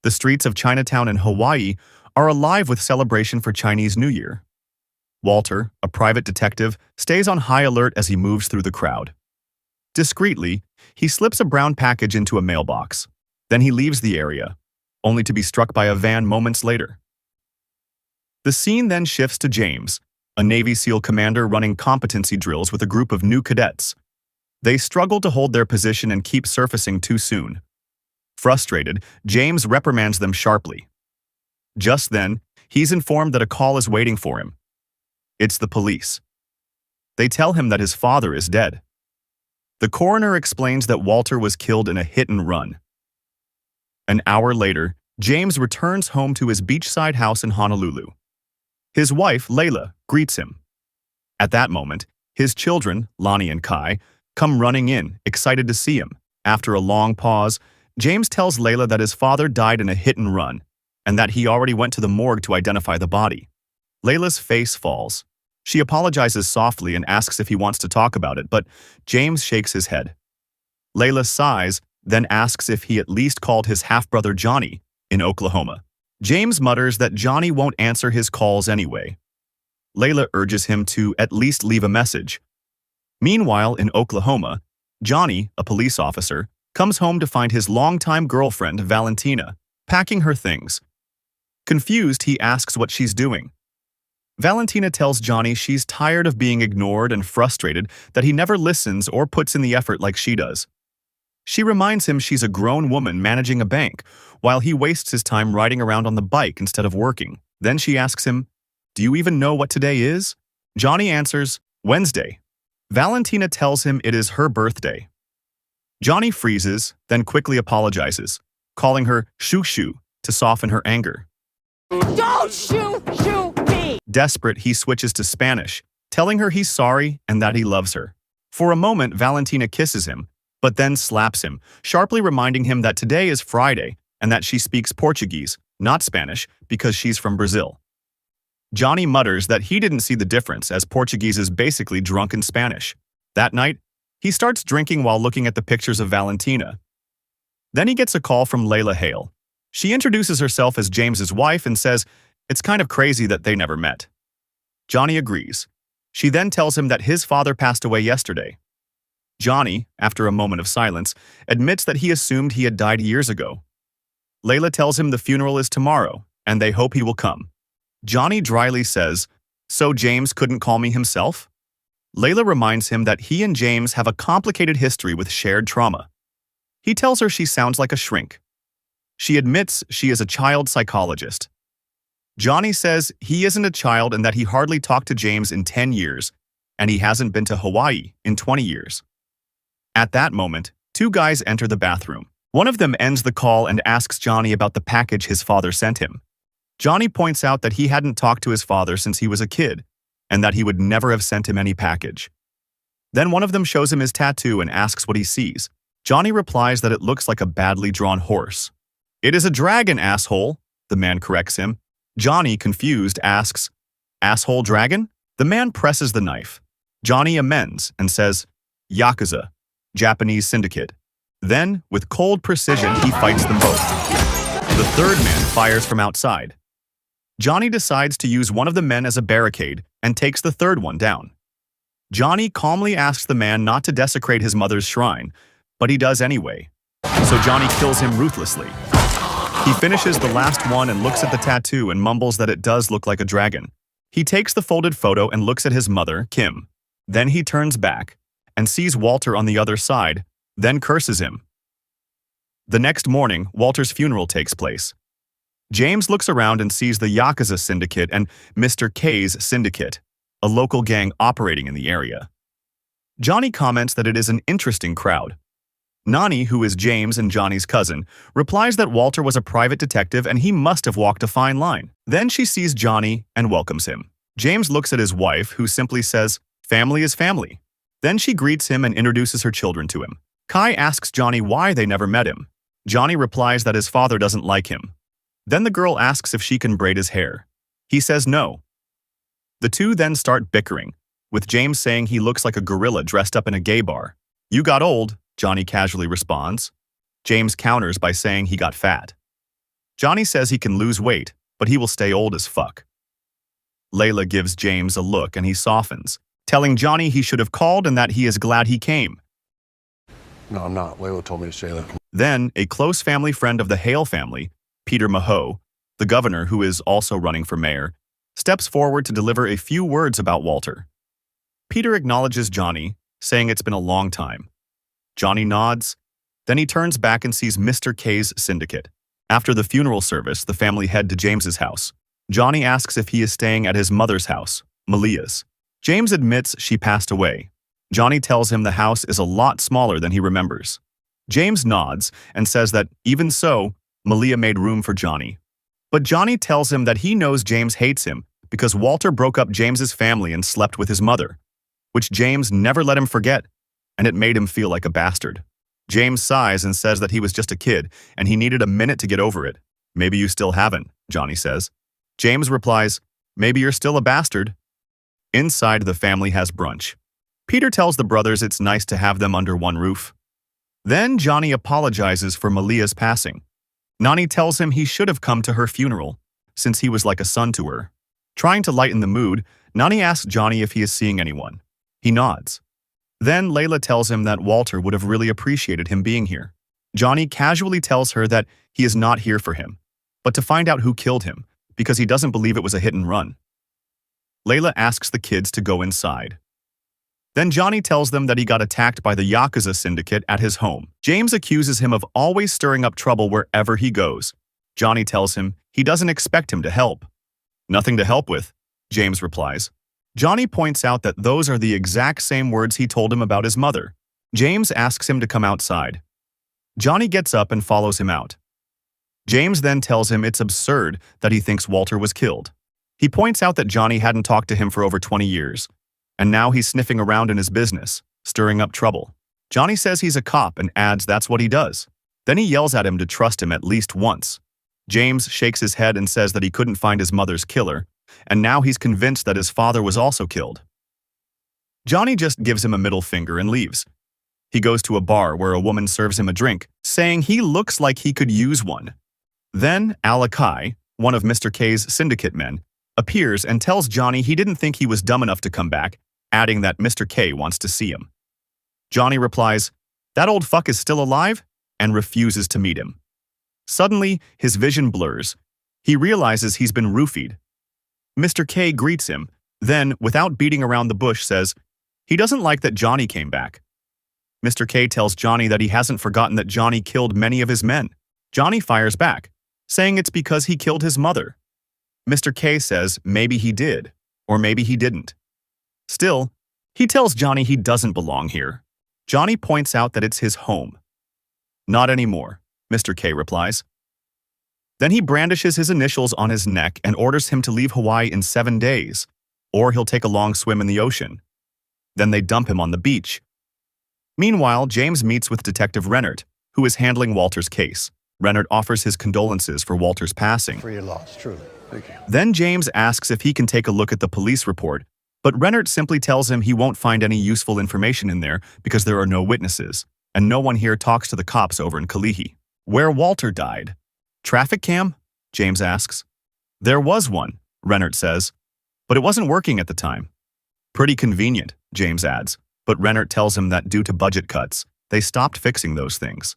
The streets of Chinatown in Hawaii are alive with celebration for Chinese New Year. Walter, a private detective, stays on high alert as he moves through the crowd. Discreetly, he slips a brown package into a mailbox. Then he leaves the area, only to be struck by a van moments later. The scene then shifts to James, a Navy SEAL commander running competency drills with a group of new cadets. They struggle to hold their position and keep surfacing too soon. Frustrated, James reprimands them sharply. Just then, he's informed that a call is waiting for him. It's the police. They tell him that his father is dead. The coroner explains that Walter was killed in a hit-and-run. An hour later, James returns home to his beachside house in Honolulu. His wife, Layla, greets him. At that moment, his children, Lonnie and Kai, come running in, excited to see him. After a long pause, James tells Layla that his father died in a hit-and-run and that he already went to the morgue to identify the body. Layla's face falls. She apologizes softly and asks if he wants to talk about it, but James shakes his head. Layla sighs, then asks if he at least called his half-brother Jonny in Oklahoma. James mutters that Jonny won't answer his calls anyway. Layla urges him to at least leave a message. Meanwhile, in Oklahoma, Jonny, a police officer, comes home to find his longtime girlfriend, Valentina, packing her things. Confused, he asks what she's doing. Valentina tells Jonny she's tired of being ignored and frustrated that he never listens or puts in the effort like she does. She reminds him she's a grown woman managing a bank, while he wastes his time riding around on the bike instead of working. Then she asks him, "Do you even know what today is?" Jonny answers, "Wednesday." Valentina tells him it is her birthday. Jonny freezes, then quickly apologizes, calling her "shoo-shoo" to soften her anger. Don't shoot me! Desperate, he switches to Spanish, telling her he's sorry and that he loves her. For a moment, Valentina kisses him, but then slaps him, sharply reminding him that today is Friday and that she speaks Portuguese, not Spanish, because she's from Brazil. Jonny mutters that he didn't see the difference, as Portuguese is basically drunken Spanish. That night, he starts drinking while looking at the pictures of Valentina. Then he gets a call from Walter Hale. She introduces herself as James's wife and says it's kind of crazy that they never met. Jonny agrees. She then tells him that his father passed away yesterday. Jonny, after a moment of silence, admits that he assumed he had died years ago. Layla tells him the funeral is tomorrow, and they hope he will come. Jonny dryly says, "So James couldn't call me himself?" Layla reminds him that he and James have a complicated history with shared trauma. He tells her she sounds like a shrink. She admits she is a child psychologist. Jonny says he isn't a child and that he hardly talked to James in 10 years, and he hasn't been to Hawaii in 20 years. At that moment, two guys enter the bathroom. One of them ends the call and asks Jonny about the package his father sent him. Jonny points out that he hadn't talked to his father since he was a kid, and that he would never have sent him any package. Then one of them shows him his tattoo and asks what he sees. Jonny replies that it looks like a badly drawn horse. "It is a dragon, asshole," the man corrects him. Jonny, confused, asks, "Asshole dragon?" The man presses the knife. Jonny amends and says, "Yakuza, Japanese syndicate." Then, with cold precision, he fights them both. The third man fires from outside. Jonny decides to use one of the men as a barricade and takes the third one down. Jonny calmly asks the man not to desecrate his mother's shrine, but he does anyway. So Jonny kills him ruthlessly. He finishes the last one and looks at the tattoo and mumbles that it does look like a dragon. He takes the folded photo and looks at his mother, Kim. Then he turns back and sees Walter on the other side, then curses him. The next morning, Walter's funeral takes place. James looks around and sees the Yakuza syndicate and Mr. K's syndicate, a local gang operating in the area. Jonny comments that it is an interesting crowd. Nani, who is James and Jonny's cousin, replies that Walter was a private detective and he must have walked a fine line. Then she sees Jonny and welcomes him. James looks at his wife, who simply says, "Family is family." Then she greets him and introduces her children to him. Kai asks Jonny why they never met him. Jonny replies that his father doesn't like him. Then the girl asks if she can braid his hair. He says no. The two then start bickering, with James saying he looks like a gorilla dressed up in a gay bar. "You got old," Jonny casually responds. James counters by saying he got fat. Jonny says he can lose weight, but he will stay old as fuck. Layla gives James a look and he softens, telling Jonny he should have called and that he is glad he came. No, I'm not. Layla told me to say that. Then, a close family friend of the Hale family, Peter Mahoe, the governor who is also running for mayor, steps forward to deliver a few words about Walter. Peter acknowledges Jonny, saying it's been a long time. Jonny nods. Then he turns back and sees Mr. K's syndicate. After the funeral service, the family head to James's house. Jonny asks if he is staying at his mother's house, Malia's. James admits she passed away. Jonny tells him the house is a lot smaller than he remembers. James nods and says that, even so, Malia made room for Jonny. But Jonny tells him that he knows James hates him because Walter broke up James's family and slept with his mother, which James never let him forget, and it made him feel like a bastard. James sighs and says that he was just a kid and he needed a minute to get over it. Maybe you still haven't, Jonny says. James replies, maybe you're still a bastard. Inside, the family has brunch. Peter tells the brothers it's nice to have them under one roof. Then Jonny apologizes for Malia's passing. Nani tells him he should have come to her funeral, since he was like a son to her. Trying to lighten the mood, Nani asks Jonny if he is seeing anyone. He nods. Then Layla tells him that Walter would have really appreciated him being here. Jonny casually tells her that he is not here for him, but to find out who killed him, because he doesn't believe it was a hit and run. Layla asks the kids to go inside. Then Jonny tells them that he got attacked by the Yakuza syndicate at his home. James accuses him of always stirring up trouble wherever he goes. Jonny tells him he doesn't expect him to help. Nothing to help with, James replies. Jonny points out that those are the exact same words he told him about his mother. James asks him to come outside. Jonny gets up and follows him out. James then tells him it's absurd that he thinks Walter was killed. He points out that Jonny hadn't talked to him for over 20 years, and now he's sniffing around in his business, stirring up trouble. Jonny says he's a cop and adds that's what he does. Then he yells at him to trust him at least once. James shakes his head and says that he couldn't find his mother's killer, and now he's convinced that his father was also killed. Jonny just gives him a middle finger and leaves. He goes to a bar where a woman serves him a drink, saying he looks like he could use one. Then Alakai, one of Mr. K's syndicate men, appears and tells Jonny he didn't think he was dumb enough to come back, adding that Mr. K wants to see him. Jonny replies, that old fuck is still alive, and refuses to meet him. Suddenly, his vision blurs. He realizes he's been roofied. Mr. K greets him, then, without beating around the bush, says he doesn't like that Jonny came back. Mr. K tells Jonny that he hasn't forgotten that Jonny killed many of his men. Jonny fires back, saying it's because he killed his mother. Mr. K says maybe he did, or maybe he didn't. Still, he tells Jonny he doesn't belong here. Jonny points out that it's his home. Not anymore, Mr. K replies. Then he brandishes his initials on his neck and orders him to leave Hawaii in 7 days, or he'll take a long swim in the ocean. Then they dump him on the beach. Meanwhile, James meets with Detective Rennert, who is handling Walter's case. Rennert offers his condolences for Walter's passing. For your loss, truly. Thank you. Then James asks if he can take a look at the police report, but Rennert simply tells him he won't find any useful information in there because there are no witnesses, and no one here talks to the cops over in Kalihi, where Walter died. Traffic cam? James asks. There was one, Rennert says, but it wasn't working at the time. Pretty convenient, James adds, but Rennert tells him that due to budget cuts, they stopped fixing those things.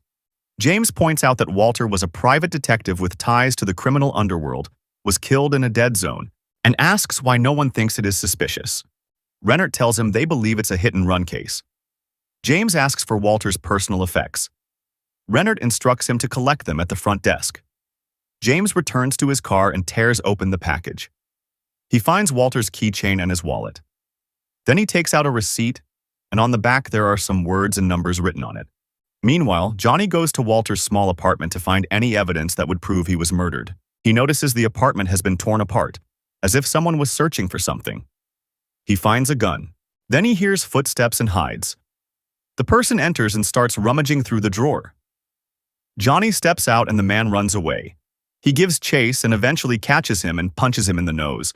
James points out that Walter was a private detective with ties to the criminal underworld, was killed in a dead zone, and asks why no one thinks it is suspicious. Rennert tells him they believe it's a hit-and-run case. James asks for Walter's personal effects. Rennert instructs him to collect them at the front desk. James returns to his car and tears open the package. He finds Walter's keychain and his wallet. Then he takes out a receipt, and on the back there are some words and numbers written on it. Meanwhile, Jonny goes to Walter's small apartment to find any evidence that would prove he was murdered. He notices the apartment has been torn apart, as if someone was searching for something. He finds a gun. Then he hears footsteps and hides. The person enters and starts rummaging through the drawer. Jonny steps out and the man runs away. He gives chase and eventually catches him and punches him in the nose.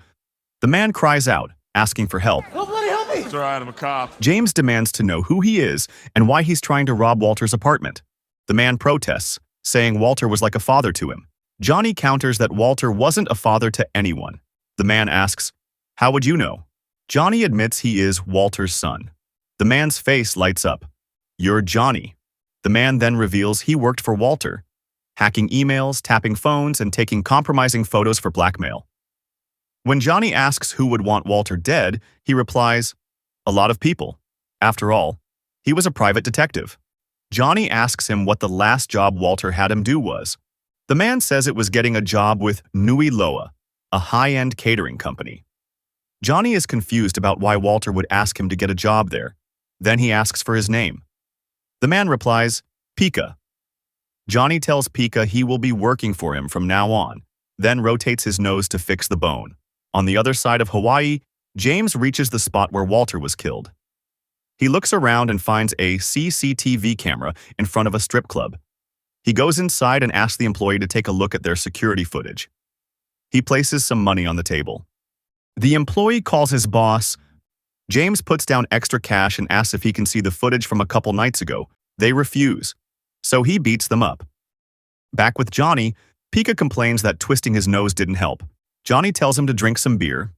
The man cries out, asking for help. Nobody help me! It's all right, I'm a cop. James demands to know who he is and why he's trying to rob Walter's apartment. The man protests, saying Walter was like a father to him. Jonny counters that Walter wasn't a father to anyone. The man asks, "How would you know?" Jonny admits he is Walter's son. The man's face lights up. "You're Jonny." The man then reveals he worked for Walter, hacking emails, tapping phones, and taking compromising photos for blackmail. When Jonny asks who would want Walter dead, he replies, "A lot of people. After all, he was a private detective." Jonny asks him what the last job Walter had him do was. The man says it was getting a job with Nui Loa, a high-end catering company. Jonny is confused about why Walter would ask him to get a job there. Then he asks for his name. The man replies, "Pika." Jonny tells Pika he will be working for him from now on, then rotates his nose to fix the bone. On the other side of Hawaii, James reaches the spot where Walter was killed. He looks around and finds a CCTV camera in front of a strip club. He goes inside and asks the employee to take a look at their security footage. He places some money on the table. The employee calls his boss. James puts down extra cash and asks if he can see the footage from a couple nights ago. They refuse, so he beats them up. Back with Jonny, Pika complains that twisting his nose didn't help. Jonny tells him to drink some beer.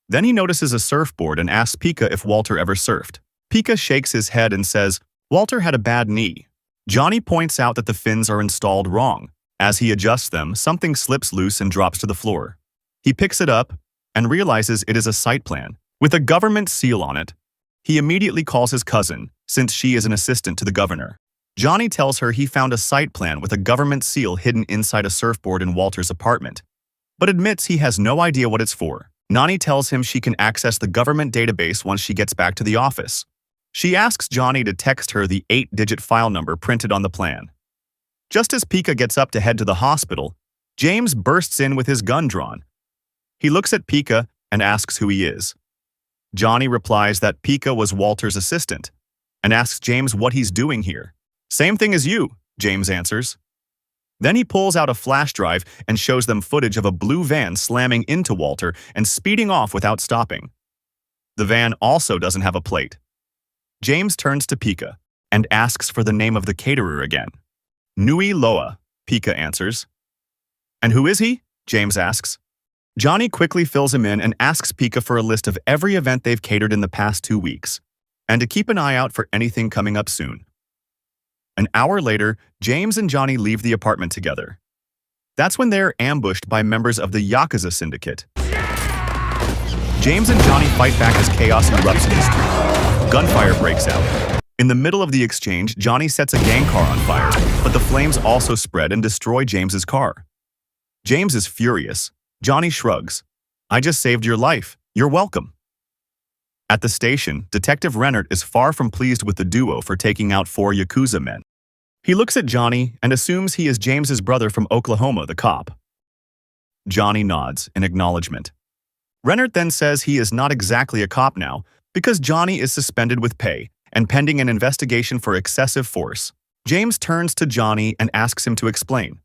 Then he notices a surfboard and asks Pika if Walter ever surfed. Pika shakes his head and says, "Walter had a bad knee." Jonny points out that the fins are installed wrong. As he adjusts them, something slips loose and drops to the floor. He picks it up and realizes it is a site plan with a government seal on it. He immediately calls his cousin, since she is an assistant to the governor. Jonny tells her he found a site plan with a government seal hidden inside a surfboard in Walter's apartment, but admits he has no idea what it's for. Nani tells him she can access the government database once she gets back to the office. She asks Jonny to text her the 8-digit file number printed on the plan. Just as Pika gets up to head to the hospital, James bursts in with his gun drawn. He looks at Pika and asks who he is. Jonny replies that Pika was Walter's assistant and asks James what he's doing here. "Same thing as you," James answers. Then he pulls out a flash drive and shows them footage of a blue van slamming into Walter and speeding off without stopping. The van also doesn't have a plate. James turns to Pika and asks for the name of the caterer again. "Nui Loa," Pika answers. "And who is he?" James asks. Jonny quickly fills him in and asks Pika for a list of every event they've catered in the past 2 weeks, and to keep an eye out for anything coming up soon. An hour later, James and Jonny leave the apartment together. That's when they're ambushed by members of the Yakuza syndicate. James and Jonny fight back as chaos erupts in the street. Gunfire breaks out. In the middle of the exchange, Jonny sets a gang car on fire, but the flames also spread and destroy James's car. James is furious. Jonny shrugs. "I just saved your life. You're welcome." At the station, Detective Rennert is far from pleased with the duo for taking out 4 Yakuza men. He looks at Jonny and assumes he is James's brother from Oklahoma, the cop. Jonny nods in acknowledgement. Rennert then says he is not exactly a cop now because Jonny is suspended with pay and pending an investigation for excessive force. James turns to Jonny and asks him to explain.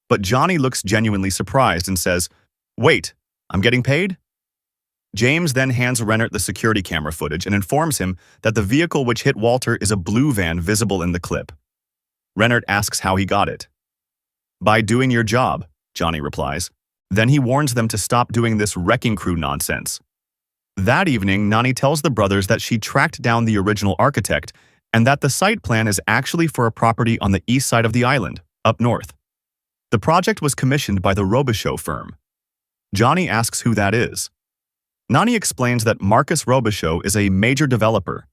But Jonny looks genuinely surprised and says, "Wait, I'm getting paid?" James then hands Rennert the security camera footage and informs him that the vehicle which hit Walter is a blue van visible in the clip. Rennert asks how he got it. "By doing your job," Jonny replies. Then he warns them to stop doing this wrecking crew nonsense. That evening, Nani tells the brothers that she tracked down the original architect and that the site plan is actually for a property on the east side of the island, up north. The project was commissioned by the Robichaux firm. Jonny asks who that is. Nani explains that Marcus Robichaux is a major developer,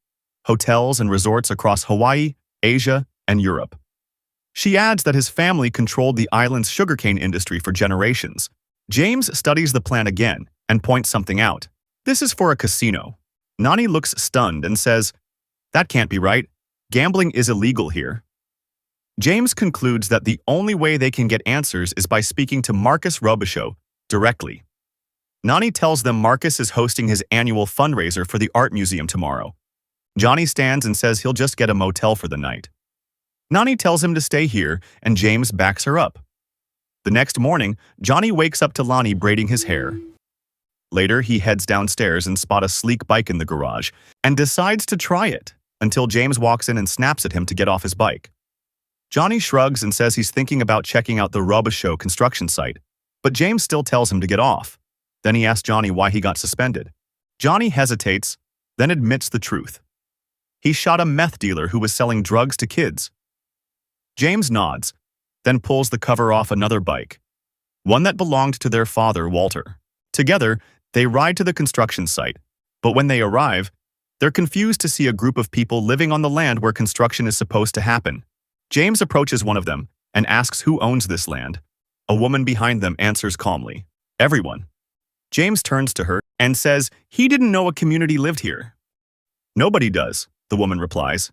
hotels and resorts across Hawaii, Asia, and Europe. She adds that his family controlled the island's sugarcane industry for generations. James studies the plan again and points something out. This is for a casino. Nani looks stunned and says, "That can't be right. Gambling is illegal here." James concludes that the only way they can get answers is by speaking to Marcus Robichaux directly. Nani tells them Marcus is hosting his annual fundraiser for the art museum tomorrow. Jonny stands and says he'll just get a motel for the night. Nani tells him to stay here, and James backs her up. The next morning, Jonny wakes up to Lonnie braiding his hair. Later, he heads downstairs and spots a sleek bike in the garage and decides to try it until James walks in and snaps at him to get off his bike. Jonny shrugs and says he's thinking about checking out the Robichaux construction site, but James still tells him to get off. Then he asks Jonny why he got suspended. Jonny hesitates, then admits the truth. He shot a meth dealer who was selling drugs to kids. James nods, then pulls the cover off another bike, one that belonged to their father, Walter. Together, they ride to the construction site, but when they arrive, they're confused to see a group of people living on the land where construction is supposed to happen. James approaches one of them and asks who owns this land. A woman behind them answers calmly, "Everyone." James turns to her and says he didn't know a community lived here. "Nobody does," the woman replies.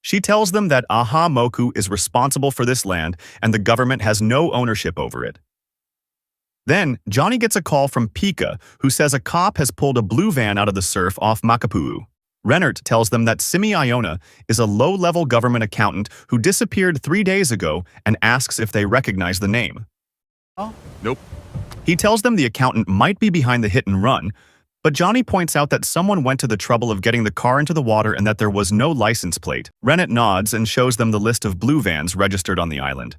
She tells them that Aha Moku is responsible for this land and the government has no ownership over it. Then, Jonny gets a call from Pika, who says a cop has pulled a blue van out of the surf off Makapuu. Rennert tells them that Simi Iona is a low-level government accountant who disappeared 3 days ago and asks if they recognize the name. Nope. He tells them the accountant might be behind the hit and run, but Jonny points out that someone went to the trouble of getting the car into the water and that there was no license plate. Rennert nods and shows them the list of blue vans registered on the island.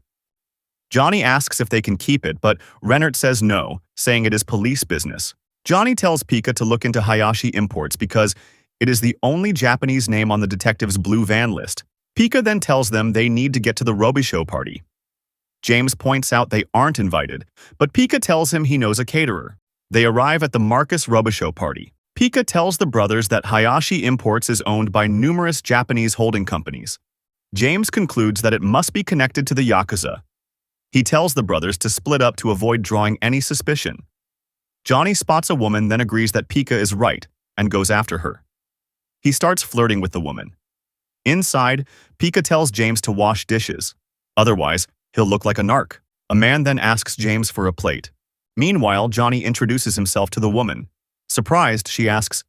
Jonny asks if they can keep it, but Rennert says no, saying it is police business. Jonny tells Pika to look into Hayashi Imports because it is the only Japanese name on the detective's blue van list. Pika then tells them they need to get to the Robichaux party. James points out they aren't invited, but Pika tells him he knows a caterer. They arrive at the Marcus Robichaux party. Pika tells the brothers that Hayashi Imports is owned by numerous Japanese holding companies. James concludes that it must be connected to the Yakuza. He tells the brothers to split up to avoid drawing any suspicion. Jonny spots a woman, then agrees that Pika is right and goes after her. He starts flirting with the woman. Inside, Pika tells James to wash dishes. Otherwise, he'll look like a narc. A man then asks James for a plate. Meanwhile, Jonny introduces himself to the woman. Surprised, she asks,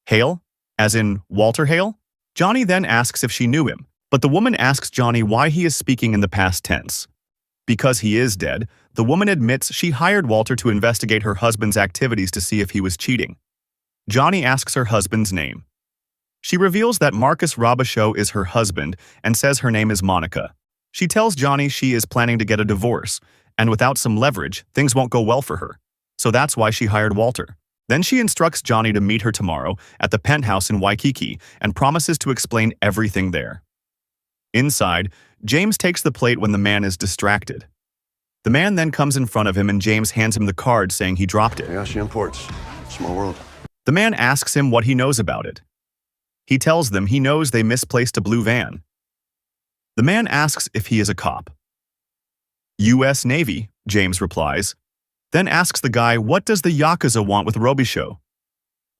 "Hale? As in Walter Hale?" Jonny then asks if she knew him, but the woman asks Jonny why he is speaking in the past tense. Because he is dead, the woman admits she hired Walter to investigate her husband's activities to see if he was cheating. Jonny asks her husband's name. She reveals that Marcus Robichaux is her husband and says her name is Monica. She tells Jonny she is planning to get a divorce, and without some leverage, things won't go well for her. So that's why she hired Walter. Then she instructs Jonny to meet her tomorrow at the penthouse in Waikiki and promises to explain everything there. Inside, James takes the plate when the man is distracted. The man then comes in front of him and James hands him the card saying he dropped it. Hayashi Imports. Small world. The man asks him what he knows about it. He tells them he knows they misplaced a blue van. The man asks if he is a cop. U.S. Navy, James replies, then asks the guy what does the Yakuza want with Robichaux.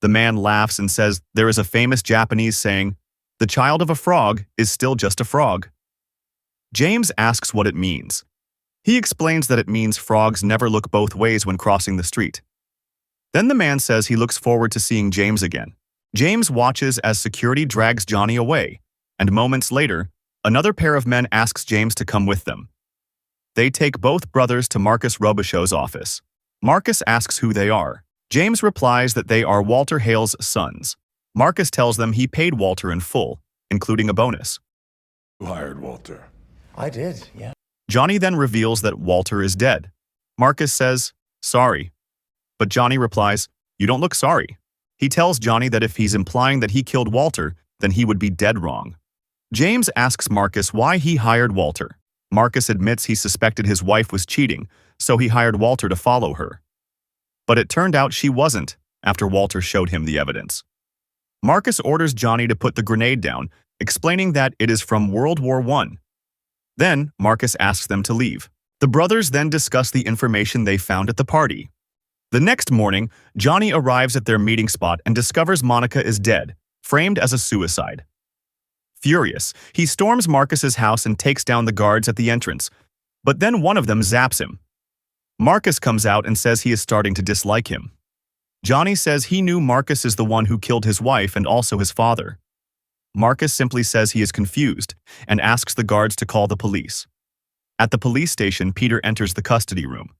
The man laughs and says there is a famous Japanese saying, "The child of a frog is still just a frog." James asks what it means. He explains that it means frogs never look both ways when crossing the street. Then the man says he looks forward to seeing James again. James watches as security drags Jonny away, and moments later, another pair of men asks James to come with them. They take both brothers to Marcus Robichaux's office. Marcus asks who they are. James replies that they are Walter Hale's sons. Marcus tells them he paid Walter in full, including a bonus. Who hired Walter? I did, yeah. Jonny then reveals that Walter is dead. Marcus says, "Sorry." But Jonny replies, "You don't look sorry." He tells Jonny that if he's implying that he killed Walter, then he would be dead wrong. James asks Marcus why he hired Walter. Marcus admits he suspected his wife was cheating, so he hired Walter to follow her. But it turned out she wasn't, after Walter showed him the evidence. Marcus orders Jonny to put the grenade down, explaining that it is from World War I. Then, Marcus asks them to leave. The brothers then discuss the information they found at the party. The next morning, Jonny arrives at their meeting spot and discovers Monica is dead, framed as a suicide. Furious, he storms Marcus's house and takes down the guards at the entrance, but then one of them zaps him. Marcus comes out and says he is starting to dislike him. Jonny says he knew Marcus is the one who killed his wife and also his father. Marcus simply says he is confused and asks the guards to call the police. At the police station, Peter enters the custody room.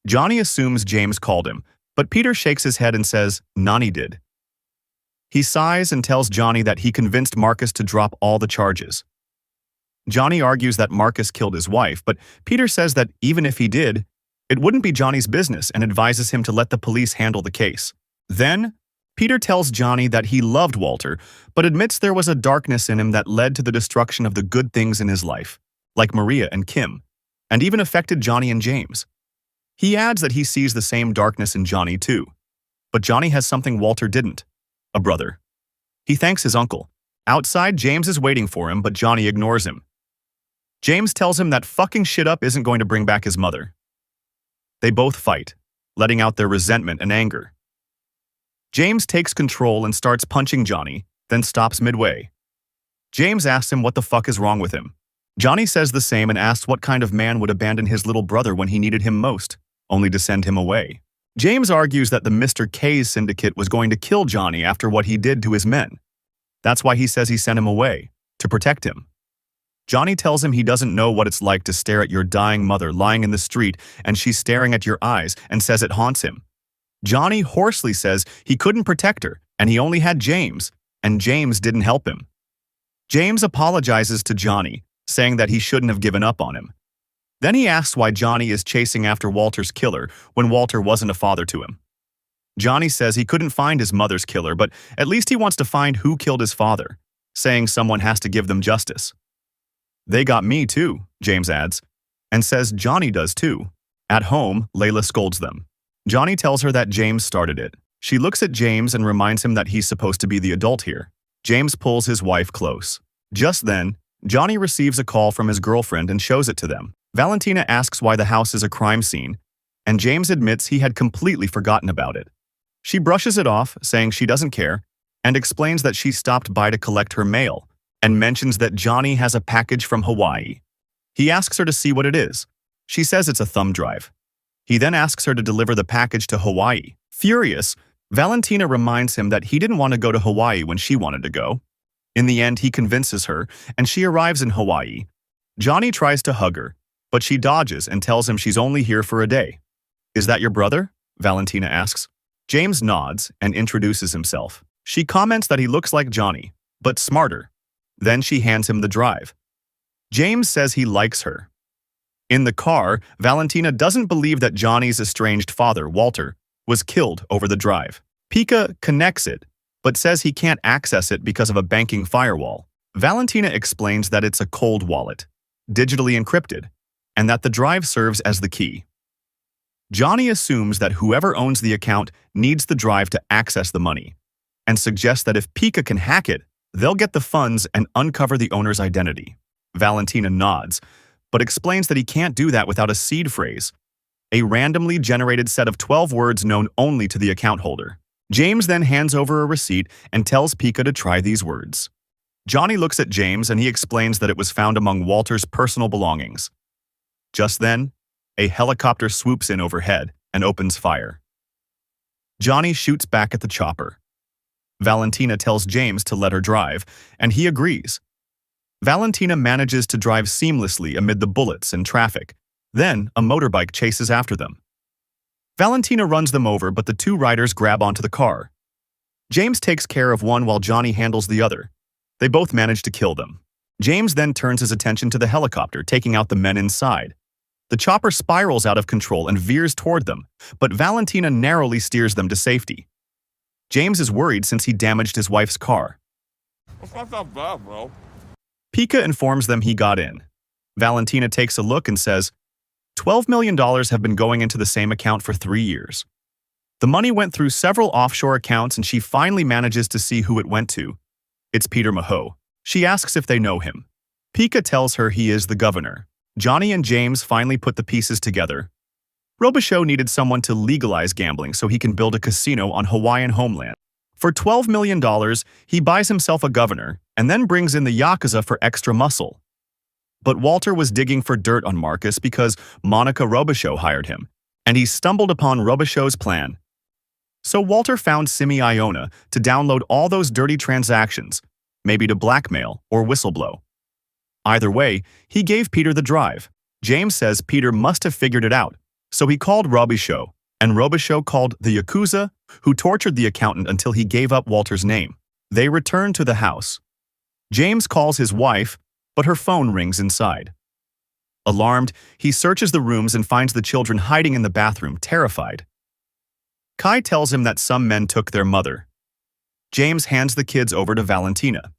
Jonny assumes James called him, but Peter shakes his head and says Nani did. He sighs and tells Jonny that he convinced Marcus to drop all the charges. Jonny argues that Marcus killed his wife, but Peter says that even if he did, it wouldn't be Jonny's business and advises him to let the police handle the case. Then, Peter tells Jonny that he loved Walter, but admits there was a darkness in him that led to the destruction of the good things in his life, like Maria and Kim, and even affected Jonny and James. He adds that he sees the same darkness in Jonny too, but Jonny has something Walter didn't: a brother. He thanks his uncle. Outside, James is waiting for him, but Jonny ignores him. James tells him that fucking shit up isn't going to bring back his mother. They both fight, letting out their resentment and anger. James takes control and starts punching Jonny, then stops midway. James asks him what the fuck is wrong with him. Jonny says the same and asks what kind of man would abandon his little brother when he needed him most, only to send him away. James argues that the Mr. K's syndicate was going to kill Jonny after what he did to his men. That's why he says he sent him away, to protect him. Jonny tells him he doesn't know what it's like to stare at your dying mother lying in the street and she's staring at your eyes, and says it haunts him. Jonny hoarsely says he couldn't protect her and he only had James, and James didn't help him. James apologizes to Jonny, saying that he shouldn't have given up on him. Then he asks why Jonny is chasing after Walter's killer when Walter wasn't a father to him. Jonny says he couldn't find his mother's killer, but at least he wants to find who killed his father, saying someone has to give them justice. They got me too, James adds, and says Jonny does too. At home, Layla scolds them. Jonny tells her that James started it. She looks at James and reminds him that he's supposed to be the adult here. James pulls his wife close. Just then, Jonny receives a call from his girlfriend and shows it to them. Valentina asks why the house is a crime scene, and James admits he had completely forgotten about it. She brushes it off, saying she doesn't care, and explains that she stopped by to collect her mail, and mentions that Jonny has a package from Hawaii. He asks her to see what it is. She says it's a thumb drive. He then asks her to deliver the package to Hawaii. Furious, Valentina reminds him that he didn't want to go to Hawaii when she wanted to go. In the end, he convinces her, and she arrives in Hawaii. Jonny tries to hug her, but she dodges and tells him she's only here for a day. "Is that your brother?" Valentina asks. James nods and introduces himself. She comments that he looks like Jonny, but smarter. Then she hands him the drive. James says he likes her. In the car, Valentina doesn't believe that Jonny's estranged father, Walter, was killed over the drive. Pika connects it, but says he can't access it because of a banking firewall. Valentina explains that it's a cold wallet, digitally encrypted, and that the drive serves as the key. Jonny assumes that whoever owns the account needs the drive to access the money, and suggests that if Pika can hack it, they'll get the funds and uncover the owner's identity. Valentina nods, but explains that he can't do that without a seed phrase, a randomly generated set of 12 words known only to the account holder. James then hands over a receipt and tells Pika to try these words. Jonny looks at James and he explains that it was found among Walter's personal belongings. Just then, a helicopter swoops in overhead and opens fire. Jonny shoots back at the chopper. Valentina tells James to let her drive, and he agrees. Valentina manages to drive seamlessly amid the bullets and traffic. Then, a motorbike chases after them. Valentina runs them over, but the two riders grab onto the car. James takes care of one while Jonny handles the other. They both manage to kill them. James then turns his attention to the helicopter, taking out the men inside. The chopper spirals out of control and veers toward them, but Valentina narrowly steers them to safety. James is worried since he damaged his wife's car. It's not that bad, bro. Pika informs them he got in. Valentina takes a look and says, $12 million have been going into the same account for 3 years. The money went through several offshore accounts and she finally manages to see who it went to. It's Peter Mahoe. She asks if they know him. Pika tells her he is the governor. Jonny and James finally put the pieces together. Robichaux needed someone to legalize gambling so he can build a casino on Hawaiian homeland. For $12 million, he buys himself a governor and then brings in the Yakuza for extra muscle. But Walter was digging for dirt on Marcus because Monica Robichaux hired him, and he stumbled upon Robichaux's plan. So Walter found Simi Iona to download all those dirty transactions, maybe to blackmail or whistleblow. Either way, he gave Peter the drive. James says Peter must have figured it out, so he called Robichaux, and Robichaux called the Yakuza, who tortured the accountant until he gave up Walter's name. They return to the house. James calls his wife, but her phone rings inside. Alarmed, he searches the rooms and finds the children hiding in the bathroom, terrified. Kai tells him that some men took their mother. James hands the kids over to Valentina.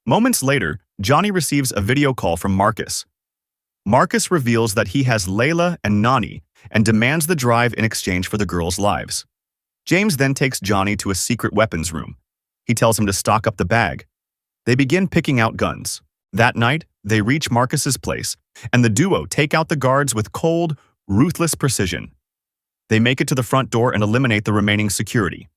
Moments later, Jonny receives a video call from Marcus. Marcus reveals that he has Layla and Nani and demands the drive in exchange for the girls' lives. James then takes Jonny to a secret weapons room. He tells him to stock up the bag. They begin picking out guns. That night, they reach Marcus's place, and the duo take out the guards with cold, ruthless precision. They make it to the front door and eliminate the remaining security.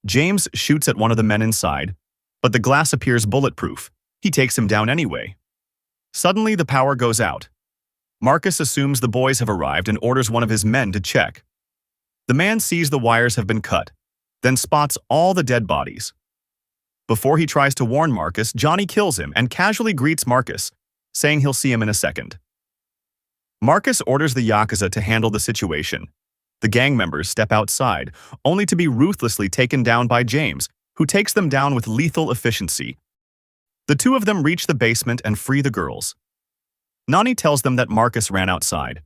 James shoots at one of the men inside, but the glass appears bulletproof. He takes him down anyway. Suddenly, the power goes out. Marcus assumes the boys have arrived and orders one of his men to check. The man sees the wires have been cut, then spots all the dead bodies. Before he tries to warn Marcus, Jonny kills him and casually greets Marcus, saying he'll see him in a second. Marcus orders the Yakuza to handle the situation. The gang members step outside, only to be ruthlessly taken down by James, who takes them down with lethal efficiency. The two of them reach the basement and free the girls. Nani tells them that Marcus ran outside.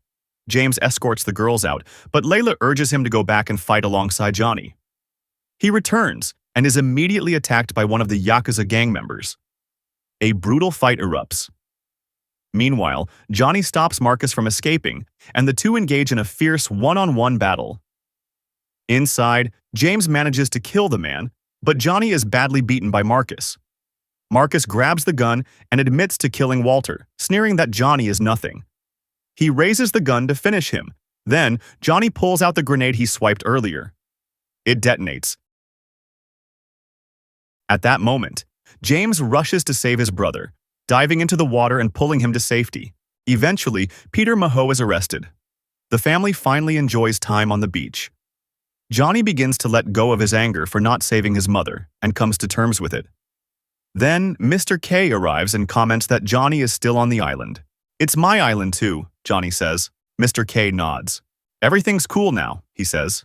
James escorts the girls out, but Layla urges him to go back and fight alongside Jonny. He returns and is immediately attacked by one of the Yakuza gang members. A brutal fight erupts. Meanwhile, Jonny stops Marcus from escaping, and the two engage in a fierce one-on-one battle. Inside, James manages to kill the man, but Jonny is badly beaten by Marcus. Marcus grabs the gun and admits to killing Walter, sneering that Jonny is nothing. He raises the gun to finish him. Then, Jonny pulls out the grenade he swiped earlier. It detonates. At that moment, James rushes to save his brother, diving into the water and pulling him to safety. Eventually, Peter Mahoe is arrested. The family finally enjoys time on the beach. Jonny begins to let go of his anger for not saving his mother and comes to terms with it. Then, Mr. K arrives and comments that Jonny is still on the island. "It's my island too," Jonny says. Mr. K nods. "Everything's cool now," he says.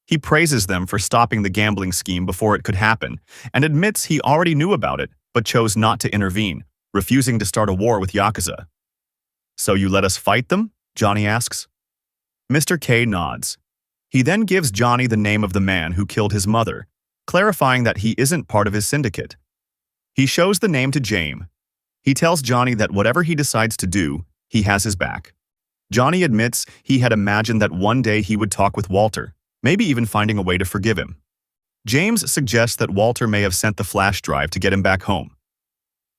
He praises them for stopping the gambling scheme before it could happen and admits he already knew about it but chose not to intervene, refusing to start a war with Yakuza. "So you let us fight them?" Jonny asks. Mr. K nods. He then gives Jonny the name of the man who killed his mother, clarifying that he isn't part of his syndicate. He shows the name to James. He tells Jonny that whatever he decides to do, he has his back. Jonny admits he had imagined that one day he would talk with Walter, maybe even finding a way to forgive him. James suggests that Walter may have sent the flash drive to get him back home.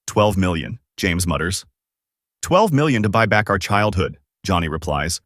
"12 million, James mutters. "12 million to buy back our childhood," Jonny replies.